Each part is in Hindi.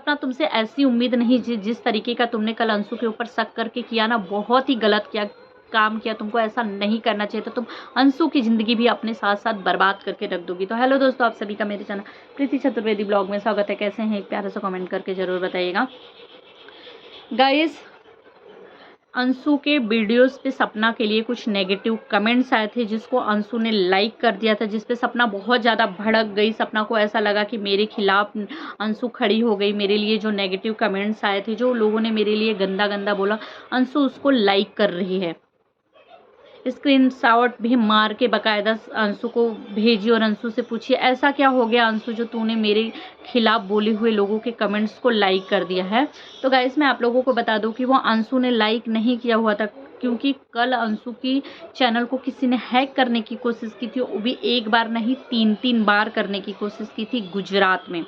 सपना तुमसे ऐसी उम्मीद नहीं, जिस तरीके का तुमने कल अंशु के ऊपर शक करके किया ना, बहुत ही गलत किया, काम किया। तुमको ऐसा नहीं करना चाहिए था। तुम अंशु की ज़िंदगी भी अपने साथ साथ बर्बाद करके रख दोगी। तो हेलो दोस्तों, आप सभी का मेरे चैनल प्रीति चतुर्वेदी ब्लॉग में स्वागत है। कैसे हैं? एक प्यारा सा कमेंट करके ज़रूर बताइएगा। गाइस, अंशु के वीडियोस पे सपना के लिए कुछ नेगेटिव कमेंट्स आए थे, जिसको अंशु ने लाइक कर दिया था, जिसपे सपना बहुत ज़्यादा भड़क गई। सपना को ऐसा लगा कि मेरे खिलाफ अंशु खड़ी हो गई। मेरे लिए जो नेगेटिव कमेंट्स आए थे, जो लोगों ने मेरे लिए गंदा गंदा बोला, अंशु उसको लाइक कर रही है। स्क्रीनशॉट भी मार के बाकायदा अंशु को भेजी और अंशु से पूछी, ऐसा क्या हो गया अंशु जो तूने मेरे खिलाफ बोले हुए लोगों के कमेंट्स को लाइक कर दिया है। तो गाइस, मैं आप लोगों को बता दूं कि वो अंशु ने लाइक नहीं किया हुआ था, क्योंकि कल अंशु की चैनल को किसी ने हैक करने की कोशिश की थी। वो भी एक बार नहीं, 3 बार करने की कोशिश की थी गुजरात में।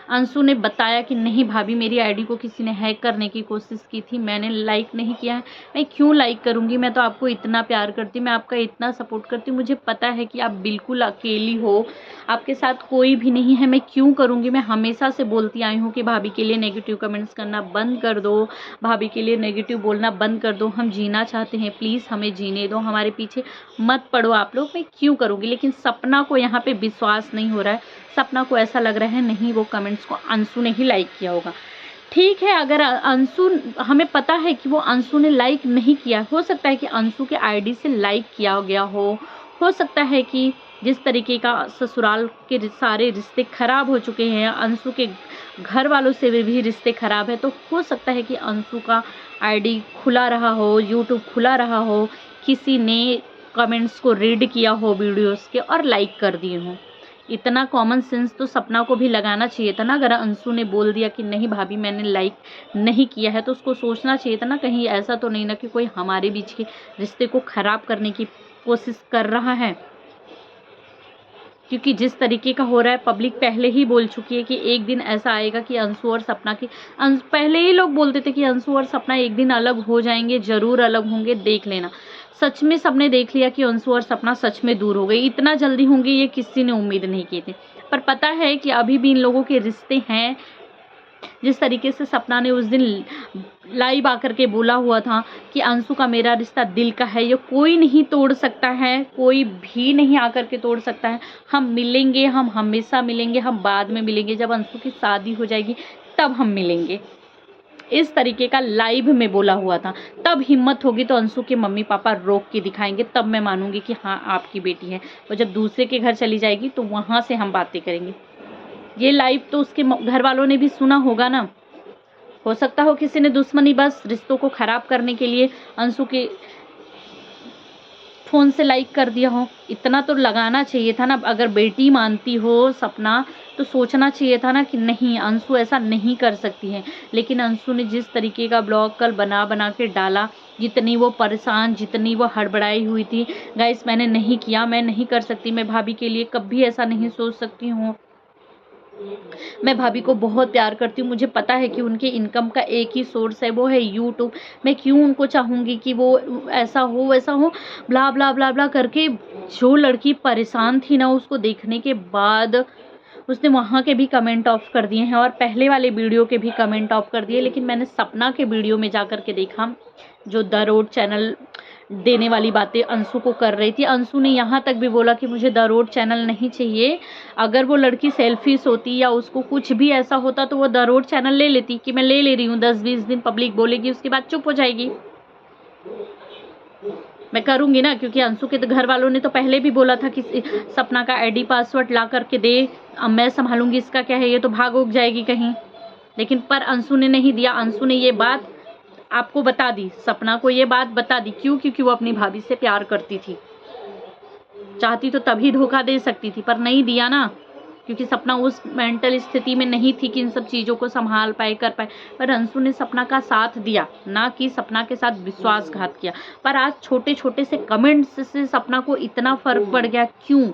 अंशु ने बताया कि नहीं भाभी, मेरी आईडी को किसी ने हैक करने की कोशिश की थी, मैंने लाइक नहीं किया है। मैं क्यों लाइक करूंगी? मैं तो आपको इतना प्यार करती हूँ, मैं आपका इतना सपोर्ट करती हूँ। मुझे पता है कि आप बिल्कुल अकेली हो, आपके साथ कोई भी नहीं है। मैं क्यों करूँगी? मैं हमेशा से बोलती आई हूँ कि भाभी के लिए नेगेटिव कमेंट्स करना बंद कर दो, भाभी के लिए नेगेटिव बोलना बंद कर दो। हम जीना चाहते हैं, प्लीज़ हमें जीने दो, हमारे पीछे मत पड़ो आप लोग। मैं क्यों करूँगी? लेकिन सपना को यहाँ पे विश्वास नहीं हो रहा है। सपना को ऐसा लग रहा है नहीं, वो कमेंट्स को अंशु ने ही लाइक किया होगा। ठीक है, अगर अंशु, हमें पता है कि वो अंशु ने लाइक नहीं किया, हो सकता है कि अंशु के आईडी से लाइक किया गया हो सकता है कि जिस तरीके का ससुराल के सारे रिश्ते खराब हो चुके हैं, अंशु के घर वालों से भी रिश्ते खराब है, तो हो सकता है कि अंशु का आईडी खुला रहा हो, यूट्यूब खुला रहा हो, किसी ने कमेंट्स को रीड किया हो वीडियोस के और लाइक कर दिए हों। इतना कॉमन सेंस तो सपना को भी लगाना चाहिए था ना। अगर अंशु ने बोल दिया कि नहीं भाभी मैंने लाइक नहीं किया है, तो उसको सोचना चाहिए था ना, कहीं ऐसा तो नहीं ना कि कोई हमारे बीच के रिश्ते को खराब करने की कोशिश कर रहा है। क्योंकि जिस तरीके का हो रहा है, पब्लिक पहले ही बोल चुकी है कि एक दिन ऐसा आएगा कि अंशु और सपना की, पहले ही लोग बोलते थे कि अंशु और सपना एक दिन अलग हो जाएंगे, जरूर अलग होंगे, देख लेना। सच में सबने देख लिया कि अंशु और सपना सच में दूर हो गई। इतना जल्दी होंगे ये किसी ने उम्मीद नहीं की थी। पर पता है कि अभी भी इन लोगों के रिश्ते हैं। जिस तरीके से सपना ने उस दिन लाइव आकर के बोला हुआ था कि अंशु का मेरा रिश्ता दिल का है, ये कोई नहीं तोड़ सकता है, कोई भी नहीं आकर के तोड़ सकता है। हम मिलेंगे, हम हमेशा मिलेंगे, हम बाद में मिलेंगे, जब अंशु की शादी हो जाएगी तब हम मिलेंगे। इस तरीके का लाइव में बोला हुआ था। तब हिम्मत होगी तो अंशु के मम्मी पापा रोक के दिखाएंगे, तब मैं मानूंगी कि हाँ आपकी बेटी है। और जब दूसरे के घर चली जाएगी तो वहाँ से हम बातें करेंगे। ये लाइव तो उसके घर वालों ने भी सुना होगा ना। हो सकता हो किसी ने दुश्मनी बस रिश्तों को खराब करने के लिए अंशु के फ़ोन से लाइक कर दिया हो। इतना तो लगाना चाहिए था ना। अगर बेटी मानती हो सपना, तो सोचना चाहिए था ना कि नहीं, अंशु ऐसा नहीं कर सकती है। लेकिन अंशु ने जिस तरीके का ब्लॉग कल बना के डाला, जितनी वो परेशान, जितनी वो हड़बड़ाई हुई थी, गाइस मैंने नहीं किया, मैं नहीं कर सकती। मैं भाभी के लिए कभी ऐसा नहीं सोच सकती हूँ। मैं भाभी को बहुत प्यार करती हूँ। मुझे पता है कि उनके इनकम का एक ही सोर्स है, वो है यूट्यूब। मैं क्यों उनको चाहूँगी कि वो ऐसा हो वैसा हो, ब्ला ब्ला ब्ला ब्ला करके। जो लड़की परेशान थी ना, उसको देखने के बाद उसने वहाँ के भी कमेंट ऑफ कर दिए हैं और पहले वाले वीडियो के भी कमेंट ऑफ कर दिए। लेकिन मैंने सपना के वीडियो में जा कर के देखा, जो द रोड चैनल देने वाली बातें अंशु को कर रही थी। अंशु ने यहाँ तक भी बोला कि मुझे द रोड चैनल नहीं चाहिए। अगर वो लड़की सेल्फिश होती या उसको कुछ भी ऐसा होता तो वो द रोड चैनल ले लेती कि मैं ले रही हूँ। 10-20 दिन पब्लिक बोलेगी, उसके बाद चुप हो जाएगी। मैं करूँगी ना, क्योंकि अंशु के घर वालों ने तो पहले भी बोला था कि सपना का आईडी पासवर्ड ला करके दे, अब मैं संभालूंगी, इसका क्या है, ये तो भाग उग जाएगी कहीं। लेकिन पर अंशु ने नहीं दिया। अंशु ने ये बात आपको बता दी, सपना को ये बात बता दी। क्यों? क्योंकि वो अपनी भाभी से प्यार करती थी। चाहती तो तभी धोखा दे सकती थी, पर नहीं दिया ना, क्योंकि सपना उस मेंटल स्थिति में नहीं थी कि इन सब चीज़ों को संभाल पाए, कर पाए। पर अंशु ने सपना का साथ दिया, ना कि सपना के साथ विश्वासघात किया। पर आज छोटे छोटे से कमेंट्स से सपना को इतना फर्क पड़ गया, क्यों?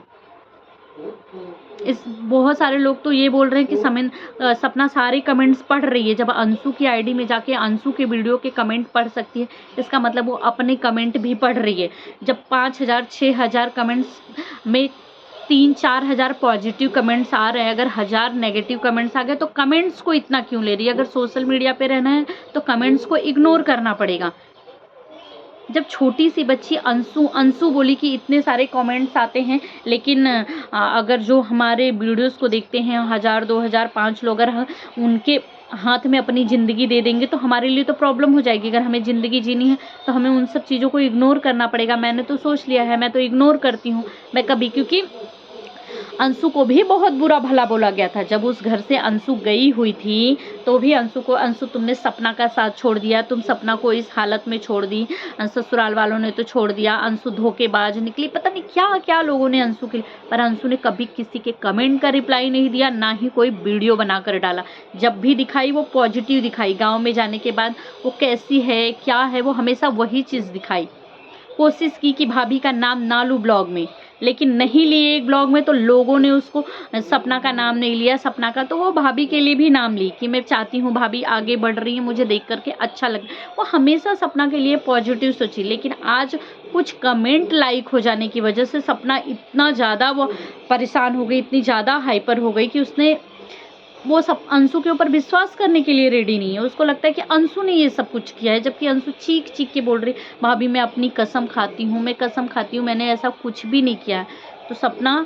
बहुत सारे लोग तो ये बोल रहे हैं कि सपना सारे कमेंट्स पढ़ रही है। जब अंशु की आईडी में जाके अंशु के वीडियो के कमेंट पढ़ सकती है, इसका मतलब वो अपने कमेंट भी पढ़ रही है। जब 5000 6000 कमेंट्स में 3-4 हज़ार पॉजिटिव कमेंट्स आ रहे हैं, अगर 1000 नेगेटिव कमेंट्स आ गए तो कमेंट्स को इतना क्यों ले रही है? अगर सोशल मीडिया पे रहना है तो कमेंट्स को इग्नोर करना पड़ेगा। जब छोटी सी बच्ची अंशु बोली कि इतने सारे कमेंट्स आते हैं, लेकिन अगर जो हमारे वीडियोस को देखते हैं 1000, 2000, 5 लोग, अगर उनके हाथ में अपनी ज़िंदगी दे देंगे तो हमारे लिए तो प्रॉब्लम हो जाएगी। अगर हमें ज़िंदगी जीनी है तो हमें उन सब चीज़ों को इग्नोर करना पड़ेगा। मैंने तो सोच लिया है, मैं तो इग्नोर करती हूँ। मैं कभी, क्योंकि अंशु को भी बहुत बुरा भला बोला गया था। जब उस घर से अंशु गई हुई थी तो भी अंशु तुमने सपना का साथ छोड़ दिया, तुम सपना को इस हालत में छोड़ दी, ससुराल वालों ने तो छोड़ दिया, अंशु धोखेबाज निकली, पता नहीं क्या क्या लोगों ने अंशु के लिए। पर अंशु ने कभी किसी के कमेंट का रिप्लाई नहीं दिया, ना ही कोई वीडियो बनाकर डाला। जब भी दिखाई वो पॉजिटिव दिखाई। गाँव में जाने के बाद वो कैसी है, क्या है, वो हमेशा वही चीज़ दिखाई। कोशिश की कि भाभी का नाम ना लूँ ब्लॉग में, लेकिन नहीं लिए एक ब्लॉग में तो लोगों ने उसको सपना का नाम नहीं लिया, सपना का तो वो भाभी के लिए भी नाम ली कि मैं चाहती हूँ भाभी आगे बढ़ रही है, मुझे देख करके अच्छा लगे। वो हमेशा सपना के लिए पॉजिटिव सोची, लेकिन आज कुछ कमेंट लाइक हो जाने की वजह से सपना इतना ज़्यादा वो परेशान हो गई, इतनी ज़्यादा हाइपर हो गई कि उसने वो सब अंशु के ऊपर विश्वास करने के लिए रेडी नहीं है। उसको लगता है कि अंशु ने ये सब कुछ किया है, जबकि अंशु चीख चीख के बोल रही भाभी मैं अपनी कसम खाती हूँ, मैं कसम खाती हूँ, मैंने ऐसा कुछ भी नहीं किया है। तो सपना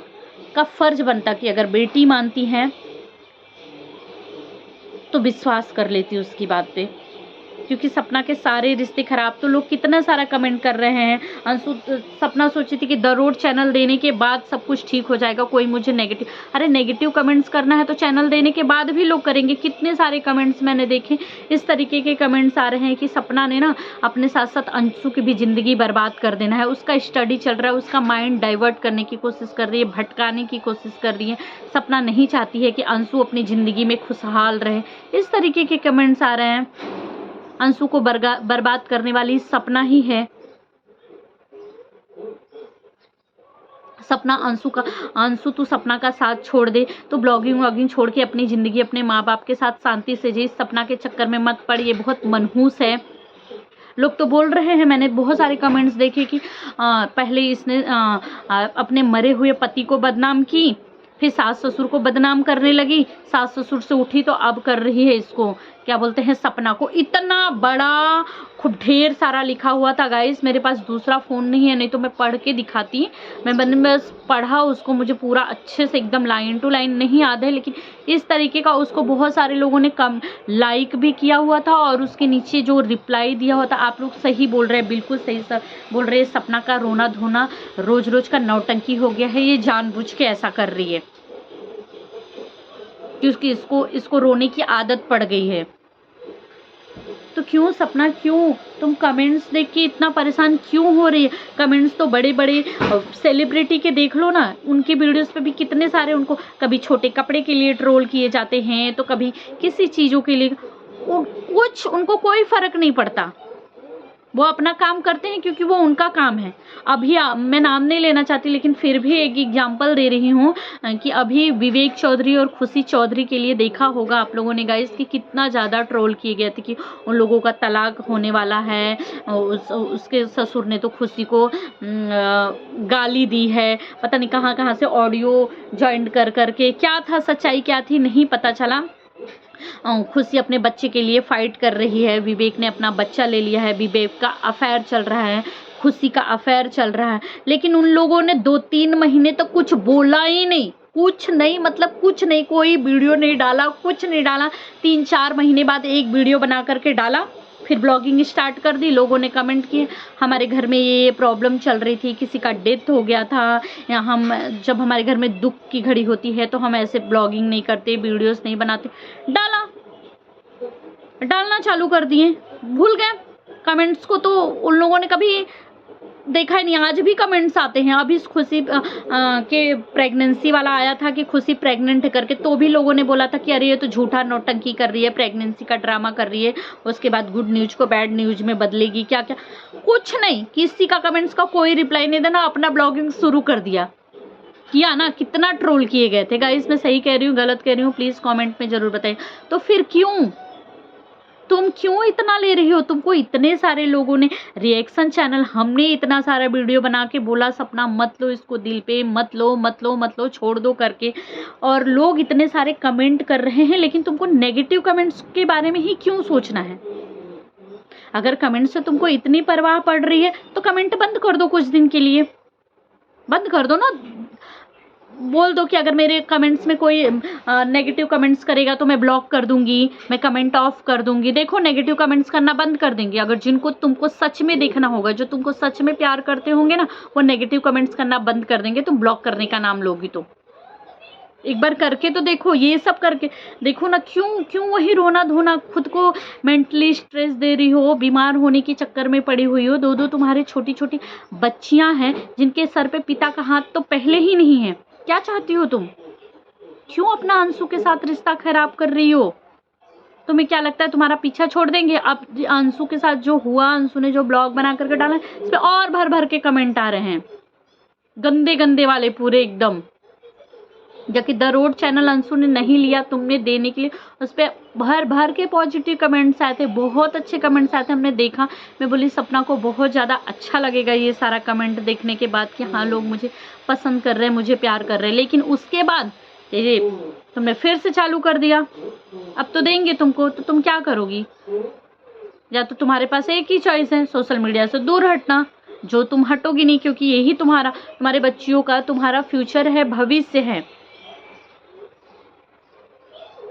का फर्ज बनता कि अगर बेटी मानती है तो विश्वास कर लेती उसकी बात पे, क्योंकि सपना के सारे रिश्ते खराब। तो लोग कितना सारा कमेंट कर रहे हैं। सपना सोची थी कि द रोड चैनल देने के बाद सब कुछ ठीक हो जाएगा, कोई मुझे नेगेटिव, अरे नेगेटिव कमेंट्स करना है तो चैनल देने के बाद भी लोग करेंगे। कितने सारे कमेंट्स मैंने देखे, इस तरीके के कमेंट्स आ रहे हैं कि सपना ने ना अपने साथ साथ अंशु की भी ज़िंदगी बर्बाद कर देना है। उसका स्टडी चल रहा है, उसका माइंड डाइवर्ट करने की कोशिश कर रही है, भटकाने की कोशिश कर रही है। सपना नहीं चाहती है कि अंशु अपनी ज़िंदगी में खुशहाल रहे। इस तरीके के कमेंट्स आ रहे हैं। अंशु को बर्बाद करने वाली सपना ही है। सपना अंशु तू सपना का साथ छोड़ दे, तो ब्लॉगिंग व्लॉगिंग छोड़ के अपनी ज़िंदगी अपने माँ बाप के साथ शांति से जी। सपना के चक्कर में मत पड़, ये बहुत मनहूस है। लोग तो बोल रहे हैं, मैंने बहुत सारे कमेंट्स देखे कि पहले इसने अपने मरे हुए पति को बदनाम की, फिर सास ससुर को बदनाम करने लगी, सास ससुर से उठी तो अब कर रही है इसको क्या बोलते हैं सपना को। इतना बड़ा खूब ढेर सारा लिखा हुआ था गाइस। मेरे पास दूसरा फ़ोन नहीं है, नहीं तो मैं पढ़ के दिखाती। मैंने बस पढ़ा उसको, मुझे पूरा अच्छे से एकदम लाइन टू लाइन नहीं याद है, लेकिन इस तरीके का उसको बहुत सारे लोगों ने कम लाइक भी किया हुआ था और उसके नीचे जो रिप्लाई दिया हुआ था। आप लोग सही बोल रहे हैं, बिल्कुल सही सब बोल रहे हैं। सपना का रोना धोना रोज रोज का नौटंकी हो गया है, ये जानबूझ के ऐसा कर रही है क्योंकि इसको रोने की आदत पड़ गई है। तो क्यों सपना, क्यों तुम कमेंट्स देख के इतना परेशान क्यों हो रही है? कमेंट्स तो बड़े बड़े सेलिब्रिटी के देख लो ना, उनके वीडियोस पे भी कितने सारे उनको कभी छोटे कपड़े के लिए ट्रोल किए जाते हैं, तो कभी किसी चीज़ों के लिए। कुछ उनको कोई फर्क नहीं पड़ता, वो अपना काम करते हैं क्योंकि वो उनका काम है। अभी मैं नाम नहीं लेना चाहती, लेकिन फिर भी एक एग्जांपल दे रही हूँ कि अभी विवेक चौधरी और खुशी चौधरी के लिए देखा होगा आप लोगों ने गाइस कि कितना ज़्यादा ट्रोल किए गए थे कि उन लोगों का तलाक होने वाला है। उसके ससुर ने तो खुशी को गाली दी है, पता नहीं कहाँ कहाँ से ऑडियो ज्वाइन कर करके। क्या था सच्चाई, क्या थी नहीं पता चला। खुशी अपने बच्चे के लिए फाइट कर रही है, विवेक ने अपना बच्चा ले लिया है, विवेक का अफेयर चल रहा है, खुशी का अफेयर चल रहा है, लेकिन उन लोगों ने 2-3 महीने तक कुछ बोला ही नहीं, कुछ नहीं, मतलब कुछ नहीं, कोई वीडियो नहीं डाला, कुछ नहीं डाला। 3-4 महीने बाद एक वीडियो बना करके डाला, फिर ब्लॉगिंग स्टार्ट कर दी। लोगों ने कमेंट किए हमारे घर में ये प्रॉब्लम चल रही थी, किसी का डेथ हो गया था, या हम जब हमारे घर में दुख की घड़ी होती है तो हम ऐसे ब्लॉगिंग नहीं करते, वीडियोस नहीं बनाते। डालना चालू कर दिए, भूल गए कमेंट्स को। तो उन लोगों ने कभी देखा ही नहीं। आज भी कमेंट्स आते हैं। अभी खुशी के प्रेगनेंसी वाला आया था कि खुशी प्रेग्नेंट करके, तो भी लोगों ने बोला था कि अरे ये तो झूठा नौटंकी कर रही है, प्रेगनेंसी का ड्रामा कर रही है, उसके बाद गुड न्यूज को बैड न्यूज में बदलेगी, क्या क्या। कुछ नहीं, किसी का कमेंट्स का कोई रिप्लाई नहीं देना, अपना ब्लॉगिंग शुरू कर दिया। किया ना, कितना ट्रोल किए गए थे गाइस। मैं सही कह रही हूँ गलत कह रही हूँ, प्लीज़ कॉमेंट में ज़रूर बताइए। तो फिर क्यों तुम क्यों इतना ले रही हो? तुमको इतने सारे लोगों ने रिएक्शन चैनल, हमने इतना सारा वीडियो बना के बोला सपना मत लो इसको दिल पे, मत लो मत लो मत लो, छोड़ दो करके, और लोग इतने सारे कमेंट कर रहे हैं, लेकिन तुमको नेगेटिव कमेंट्स के बारे में ही क्यों सोचना है? अगर कमेंट से तुमको इतनी परवाह पड़ रही है तो कमेंट बंद कर दो, कुछ दिन के लिए बंद कर दो ना। बोल दो कि अगर मेरे कमेंट्स में कोई नेगेटिव कमेंट्स करेगा तो मैं ब्लॉक कर दूंगी, मैं कमेंट ऑफ कर दूंगी। देखो नेगेटिव कमेंट्स करना बंद कर देंगे। अगर जिनको तुमको सच में देखना होगा, जो तुमको सच में प्यार करते होंगे ना, वो नेगेटिव कमेंट्स करना बंद कर देंगे। तुम ब्लॉक करने का नाम लोगी तो एक बार करके तो देखो, ये सब करके देखो ना। क्यों वही रोना धोना, खुद को मेंटली स्ट्रेस दे रही हो, बीमार होने के चक्कर में पड़ी हुई हो। दो तुम्हारे छोटी छोटी बच्चियां हैं जिनके सर पे पिता का हाथ तो पहले ही नहीं है। क्या चाहती हो तुम? क्यों अपना अंशु के साथ रिश्ता खराब कर रही हो? तुम्हें क्या लगता है तुम्हारा पीछा छोड़ देंगे? अब अंशु के साथ जो हुआ, अंशु ने जो ब्लॉग बना करके डाला, इस पे और भर भर के कमेंट आ रहे हैं, गंदे गंदे वाले पूरे एकदम। जबकि द रोड चैनल अंशु ने नहीं लिया तुमने देने के लिए, उस पर भर भर के पॉजिटिव कमेंट्स आए थे, बहुत अच्छे कमेंट्स आए थे, हमने देखा। मैं बोली सपना को बहुत ज़्यादा अच्छा लगेगा ये सारा कमेंट देखने के बाद कि हाँ लोग मुझे पसंद कर रहे हैं, मुझे प्यार कर रहे हैं। लेकिन उसके बाद ये तुमने फिर से चालू कर दिया। अब तो देंगे तुमको, तो तुम क्या करोगी? या तो तुम्हारे पास एक ही चॉइस है, सोशल मीडिया से दूर हटना, जो तुम हटोगी नहीं, क्योंकि यही तुम्हारे बच्चियों का, तुम्हारा फ्यूचर है, भविष्य है,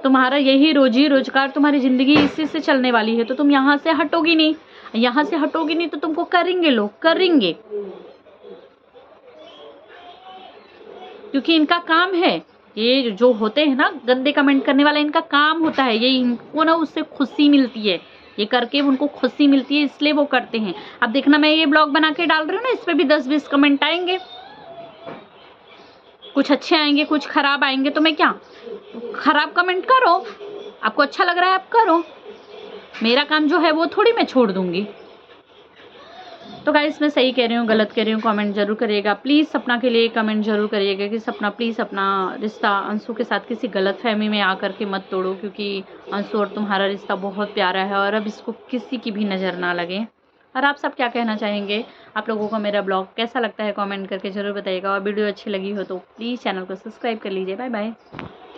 तुम्हारा यही रोजी रोजगार, तुम्हारी जिंदगी इसी से चलने वाली है। तो तुम यहाँ से हटोगी नहीं, यहाँ से हटोगी नहीं तो तुमको करेंगे लोग, करेंगे, क्योंकि इनका काम है। ये जो होते हैं ना गंदे कमेंट करने वाले, इनका काम होता है ये, इनको ना उससे खुशी मिलती है, ये करके उनको खुशी मिलती है, इसलिए वो करते हैं। अब देखना, मैं ये ब्लॉग बना के डाल रही हूँ ना, इस पे भी 10-20 कमेंट आएंगे, कुछ अच्छे आएंगे, कुछ खराब आएंगे। तो मैं क्या, खराब कमेंट करो, आपको अच्छा लग रहा है आप करो, मेरा काम जो है वो थोड़ी मैं छोड़ दूंगी। तो गाइस, मैं सही कह रही हूँ गलत कह रही हूँ, कमेंट जरूर करिएगा प्लीज़। सपना के लिए कमेंट जरूर करिएगा कि सपना प्लीज़ अपना रिश्ता अंशु के साथ किसी गलत फहमी में आकर के मत तोड़ो, क्योंकि अंशु और तुम्हारा रिश्ता बहुत प्यारा है और अब इसको किसी की भी नज़र ना लगे। और आप सब क्या कहना चाहेंगे? आप लोगों को मेरा ब्लॉग कैसा लगता है कमेंट करके ज़रूर बताइएगा। और वीडियो अच्छी लगी हो तो प्लीज़ चैनल को सब्सक्राइब कर लीजिए। Bye bye.